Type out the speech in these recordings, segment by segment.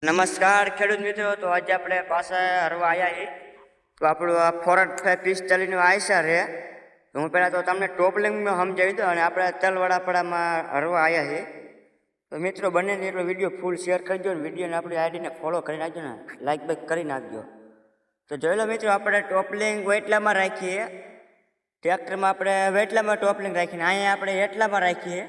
નમસ્કાર ખેડૂત મિત્રો, તો આજે આપણે પાછા હરવા આવ્યા છીએ. તો આપણું આ ફોરટ 45નું આયસર છે. તો હું પહેલાં તો તમને ટોપલિંગમાં સમજાવી દઉં અને આપણે તલવાડાપડામાં હરવા આવ્યા છીએ. તો મિત્રો બંને એટલો વિડીયો ફૂલ શેર કરી દો ને વિડીયોને આપણી આઈડીને ફોલો કરી નાખજો ને લાઈક બાઈક કરી નાખજો. તો જોઈ લો મિત્રો, આપણે ટોપલિંગ વેટલામાં રાખીએ, ટ્રેક્ટરમાં આપણે વેટલામાં ટોપલિંગ રાખીને અહીંયા આપણે એટલામાં રાખીએ.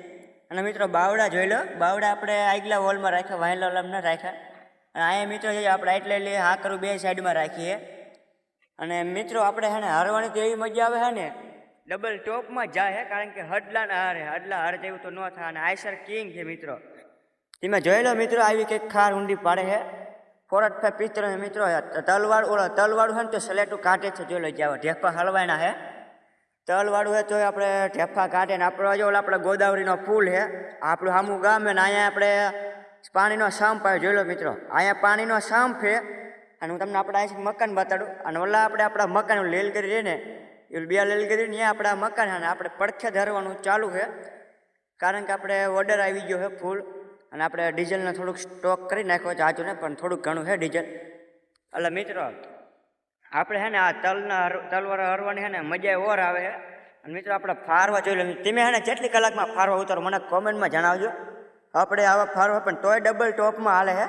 અને મિત્રો બાવડા જોઈ લો, બાવડા આપણે આગલા વોલમાં રાખ્યા, વાયલા વોલમાં ન રાખ્યા. અને અહીંયા મિત્રો જોઈએ આપણે એટલે હાકરું બે સાઈડમાં રાખીએ. અને મિત્રો આપણે હે ને હારવાની તો એવી મજા આવે છે ને, ડબલ ટોપમાં જાય છે, કારણ કે હડલાના હારે હડલા હારે જેવું તો ન થાય. અને આયસર કિંગ છે મિત્રો. તમે જોઈ લો મિત્રો, આવી કંઈક ખાર ઊંડી પાડે છે. ફોરટ 45 મિત્રો તલવાળું છે ને તો સલેટું કાઢે છે. જોઈ લો જાવ ઢેફા હલવાના છે. તલવાળું છે તો આપણે ઢેફા કાઢે ને આપણો જો આપણે ગોદાવરીનો પુલ છે, આપણું સામું ગામ છે ને અહીંયા આપણે પાણીનો સંપ આવે. જોઈ લો મિત્રો, અહીંયા પાણીનો સંપ છે. અને હું તમને આપણે અહીંથી મકાન બતાડું. અને ઓલા આપણે આપણા મકાન લીલગીરી રહે ને, એ બે લીલગીરી ત્યાં આપણા મકાન છે. અને આપણે પડખે ધરવાનું ચાલુ છે, કારણ કે આપણે ઓર્ડર આવી ગયો છે ફૂલ. અને આપણે ડીઝલને થોડુંક સ્ટોક કરી નાખ્યો છે, આજુ ને પણ થોડુંક ઘણું છે ડીઝલ. એટલે મિત્રો આપણે છે ને આ તલવાર હરવાની છે ને મજા ઓર આવે છે. અને મિત્રો આપણે ફારવા જોઈ લો. તમે છે ને કેટલી કલાકમાં ફારવા ઉતારો મને કોમેન્ટમાં જણાવજો. આપણે આવા ફારવા પણ તોય ડબલ ટોપમાં હાલે છે,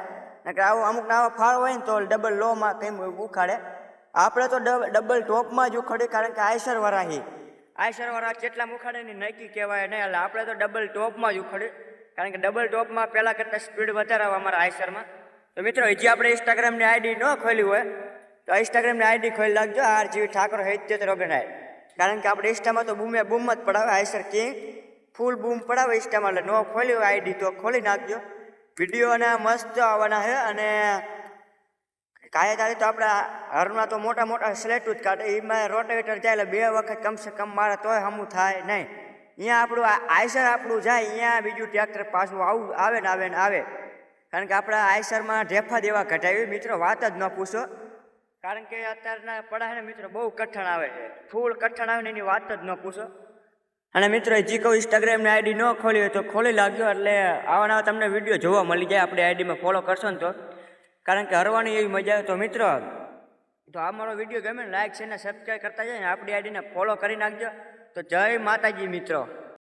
કે આવું અમુક આવા ફારવા હોય ને તો ડબલ લોમાં કંઈ ઉખાડે. આપણે તો ડબલ ટોપમાં જ ઉખાડે, કારણ કે આયસરવાળા જેટલા ઉખાડે ને નક્કી કહેવાય નહીં. એટલે આપણે તો ડબલ ટોપમાં જ ઉખાડે, કારણ કે ડબલ ટોપમાં પહેલાં કરતાં સ્પીડ વધારે આવે અમારા આયસરમાં. તો મિત્રો હજી આપણે ઇન્સ્ટાગ્રામની આઈડી ન ખોલી હોય તો ઇન્સ્ટાગ્રામની આઈડી ખોલી નાખજો, RGV ઠાકોર 77 ઓર્ગેનાઇઝ. કારણ કે આપણે ઇન્સ્ટામાં તો બૂમ જ પડાવે, આયસર કિંગ ફૂલ બૂમ પડાવે ઇન્સ્ટામાં. એટલે ન ખોલી હોય આઈડી તો ખોલી નાખજો. વિડીયોને મસ્ત આવવાના છે. અને કાંઈ તારી તો આપણે હરના તો મોટા મોટા સ્લેટું જ કાઢે, એમાં રોટેવેટર જાય એટલે 2 વખત કમસે કમ મારે તોય હમું થાય નહીં. અહીંયા આપણું આયસર આપણું જાય, અહીંયા બીજું ટ્રેક્ટર પાછું આવે ને આવે. કારણ કે આપણા આયસરમાં ઢેફા દેવા ઘટાવી મિત્રો, વાત જ ન પૂછો. કારણ કે અત્યારના પડા ને મિત્રો બહુ કઠણ આવે છે, ફૂલ કઠણ આવે ને એની વાત જ ન પૂછો. અને મિત્રો હજી કહું ઇન્સ્ટાગ્રામની આઈડી ન ખોલી હોય તો ખોલી લાગજો, એટલે આવા તમને વિડીયો જોવા મળી જાય. આપણી આઈડીમાં ફોલો કરશો ને તો, કારણ કે હરવાની એવી મજા આવે. તો મિત્રો તો આ મારો વિડીયો ગમે ને લાઈક છે ને સબસ્ક્રાઈબ કરતા જાય ને આપણી આઈડીને ફોલો કરી નાખજો. તો જય માતાજી મિત્રો.